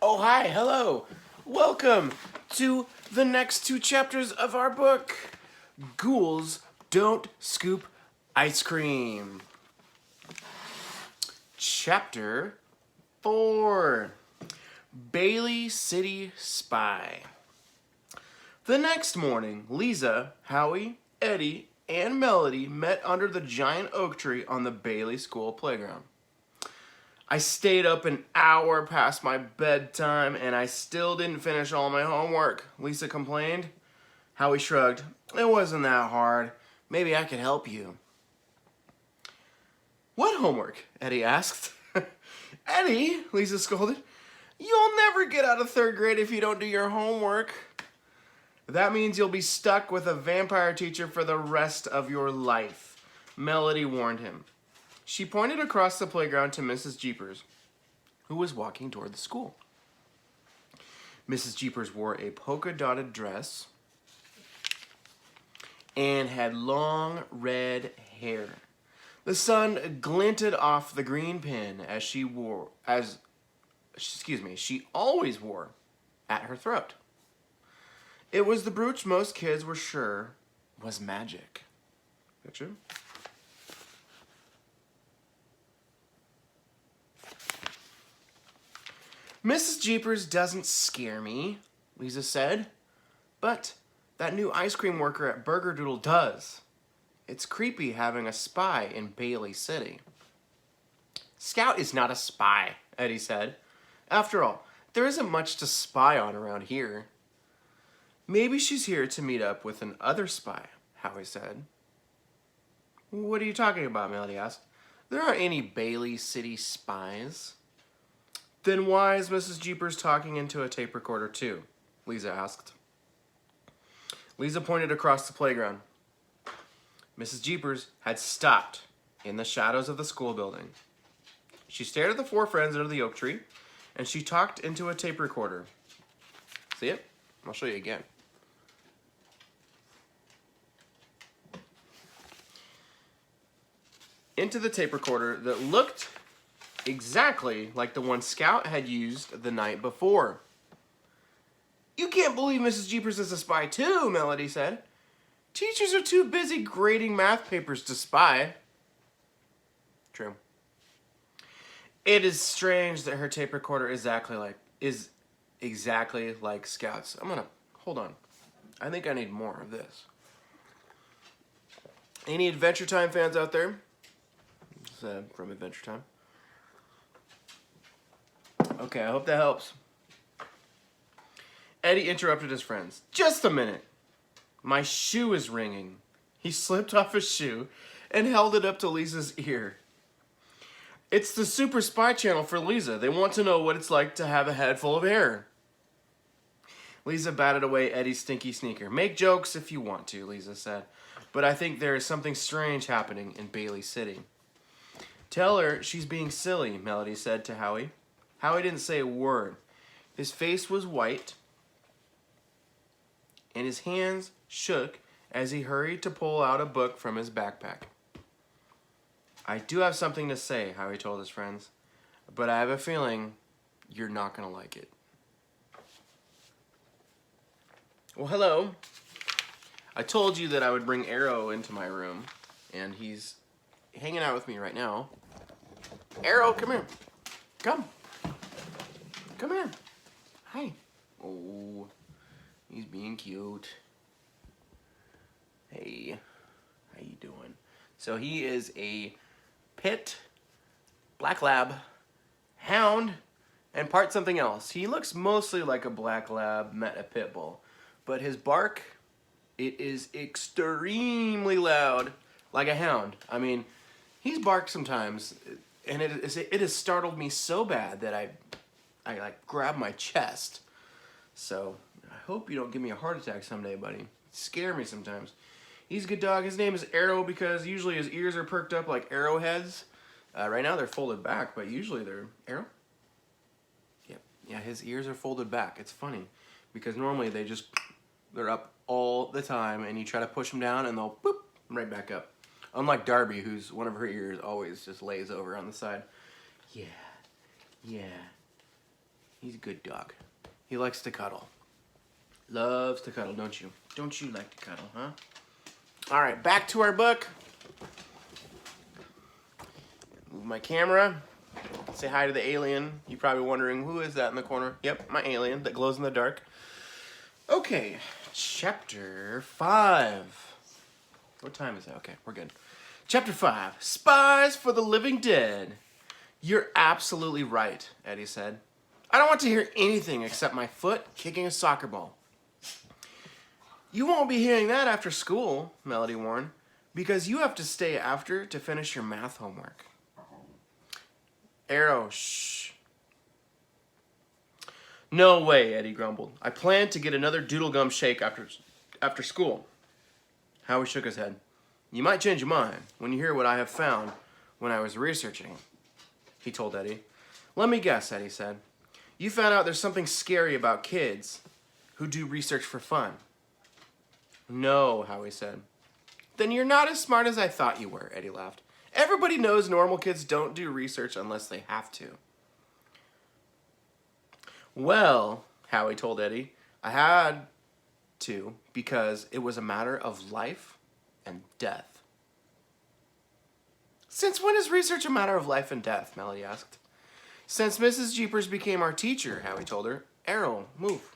Oh, hi, hello. Welcome to the next two chapters of our book, Ghouls Don't Scoop Ice Cream. Chapter 4, Bailey City Spy. The next morning, Lisa, Howie, Eddie, and Melody met under the giant oak tree on the Bailey School playground. I stayed up an hour past my bedtime and I still didn't finish all my homework, Lisa complained. Howie shrugged. It wasn't that hard. Maybe I could help you. What homework? Eddie asked. Eddie, Lisa scolded. You'll never get out of third grade if you don't do your homework. That means you'll be stuck with a vampire teacher for the rest of your life, Melody warned him. She pointed across the playground to Mrs. Jeepers, who was walking toward the school. Mrs. Jeepers wore a polka-dotted dress and had long red hair. The sun glinted off the green pin she always wore at her throat. It was the brooch most kids were sure was magic. Picture? Mrs. Jeepers doesn't scare me, Lisa said. But that new ice cream worker at Burger Doodle does. It's creepy having a spy in Bailey City. Scout is not a spy, Eddie said. After all, there isn't much to spy on around here. Maybe she's here to meet up with an other spy, Howie said. What are you talking about, Melody asked. There aren't any Bailey City spies. Then why is Mrs. Jeepers talking into a tape recorder too? Lisa asked. Lisa pointed across the playground. Mrs. Jeepers had stopped in the shadows of the school building. She stared at the four friends under the oak tree, and she talked into a tape recorder. See it? I'll show you again. Into the tape recorder that looked exactly like the one Scout had used the night before. You can't believe Mrs. Jeepers is a spy too, Melody said. Teachers are too busy grading math papers to spy. True. It is strange that her tape recorder is exactly like Scout's. Hold on. I think I need more of this. Any Adventure Time fans out there? It's from Adventure Time. Okay, I hope that helps. Eddie interrupted his friends. Just a minute. My shoe is ringing. He slipped off his shoe and held it up to Lisa's ear. It's the Super Spy channel for Lisa. They want to know what it's like to have a head full of hair. Lisa batted away Eddie's stinky sneaker. Make jokes if you want to, Lisa said. But I think there is something strange happening in Bailey City. Tell her she's being silly, Melody said to Howie. Howie didn't say a word. His face was white, and his hands shook as he hurried to pull out a book from his backpack. I do have something to say, Howie told his friends, but I have a feeling you're not going to like it. Well, hello. I told you that I would bring Arrow into my room, and he's hanging out with me right now. Arrow, come here. Come. Come here. Hi. Oh, he's being cute. Hey, how you doing? So he is a pit, black lab, hound, and part something else. He looks mostly like a black lab met a pit bull, but his bark, it is extremely loud, like a hound. I mean, he's barked sometimes, and it has startled me so bad that I like grab my chest. So I hope you don't give me a heart attack someday, buddy. You scare me sometimes. He's a good dog. His name is Arrow because usually his ears are perked up like arrowheads. Right now they're folded back, but usually they're... Arrow? Yep. Yeah, his ears are folded back. It's funny because normally they're up all the time, and you try to push them down and they'll boop right back up. Unlike Darby, who's one of her ears always just lays over on the side. Yeah. He's a good dog. He likes to cuddle. Loves to cuddle, don't you? Don't you like to cuddle, huh? All right, back to our book. Move my camera. Say hi to the alien. You're probably wondering, who is that in the corner? Yep, my alien that glows in the dark. Okay, chapter 5. What time is it? Okay, we're good. Chapter 5, Spies for the Living Dead. You're absolutely right, Eddie said. I don't want to hear anything except my foot kicking a soccer ball. You won't be hearing that after school, Melody warned, because you have to stay after to finish your math homework. Arrow, shh. No way, Eddie grumbled. I plan to get another doodle gum shake after school. Howie shook his head. You might change your mind when you hear what I have found when I was researching, he told Eddie. Let me guess, Eddie said. You found out there's something scary about kids who do research for fun. No, Howie said. Then you're not as smart as I thought you were, Eddie laughed. Everybody knows normal kids don't do research unless they have to. Well, Howie told Eddie, I had to because it was a matter of life and death. Since when is research a matter of life and death? Melody asked. Since Mrs. Jeepers became our teacher, Howie told her. Arrow, move.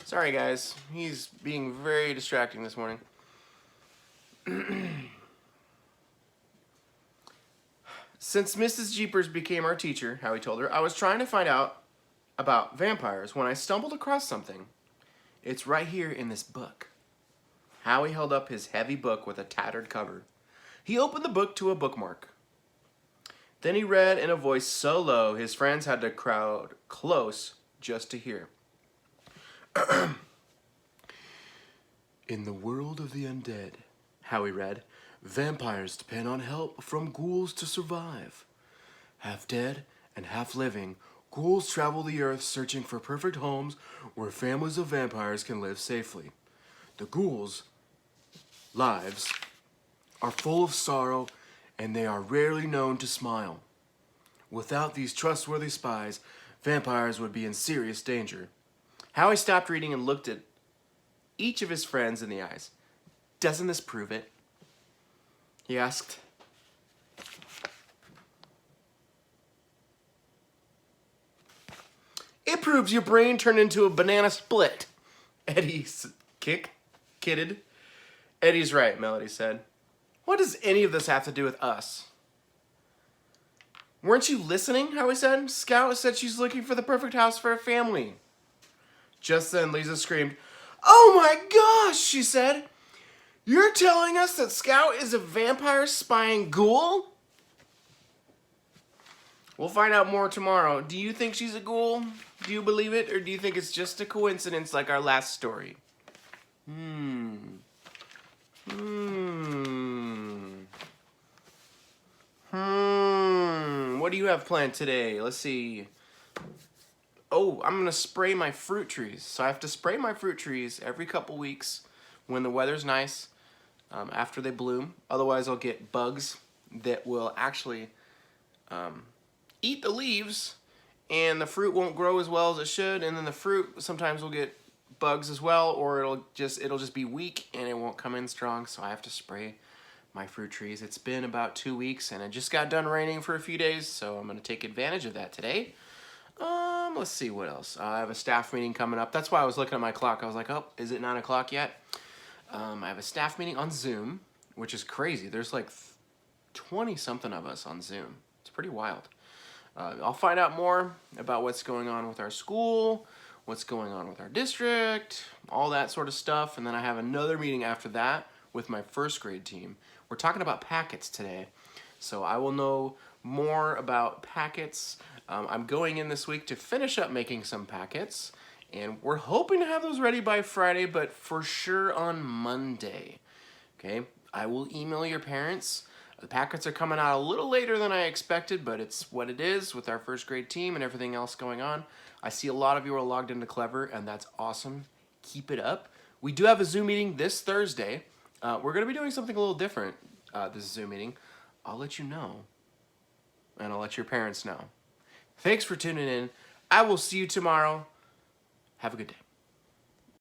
Sorry, guys. He's being very distracting this morning. Since Mrs. Jeepers became our teacher, Howie told her, I was trying to find out about vampires when I stumbled across something. It's right here in this book. Howie held up his heavy book with a tattered cover. He opened the book to a bookmark. Then he read in a voice so low his friends had to crowd close just to hear. In the world of the undead, Howie read, vampires depend on help from ghouls to survive. Half dead and half living, ghouls travel the earth searching for perfect homes where families of vampires can live safely. The ghouls' lives are full of sorrow and they are rarely known to smile. Without these trustworthy spies, vampires would be in serious danger. Howie stopped reading and looked at each of his friends in the eyes. Doesn't this prove it? He asked. It proves your brain turned into a banana split, Eddie kidded. Eddie's right, Melody said. What does any of this have to do with us? Weren't you listening, Howie said? Scout said she's looking for the perfect house for a family. Just then, Lisa screamed, Oh my gosh, she said. You're telling us that Scout is a vampire spying ghoul? We'll find out more tomorrow. Do you think she's a ghoul? Do you believe it? Or do you think it's just a coincidence like our last story? What do you have planned today? Let's see. Oh, I'm going to spray my fruit trees. So I have to spray my fruit trees every couple weeks when the weather's nice, after they bloom. Otherwise, I'll get bugs that will actually eat the leaves, and the fruit won't grow as well as it should, and then the fruit sometimes will get bugs as well, or it'll just be weak and it won't come in strong, so I have to spray my fruit trees. It's been about 2 weeks, and it just got done raining for a few days, so I'm going to take advantage of that today. Let's see what else. I have a staff meeting coming up. That's why I was looking at my clock. I was like, oh, is it 9 o'clock yet? I have a staff meeting on Zoom, which is crazy. There's like 20-something of us on Zoom. It's pretty wild. I'll find out more about what's going on with our school, what's going on with our district, all that sort of stuff. And then I have another meeting after that with my first grade team. We're talking about packets today. So I will know more about packets. I'm going in this week to finish up making some packets. And we're hoping to have those ready by Friday, but for sure on Monday. Okay, I will email your parents. The packets are coming out a little later than I expected, but it's what it is with our first grade team and everything else going on. I see a lot of you are logged into Clever, and that's awesome. Keep it up. We do have a Zoom meeting this Thursday. We're going to be doing something a little different this Zoom meeting. I'll let you know, and I'll let your parents know. Thanks for tuning in. I will see you tomorrow. Have a good day.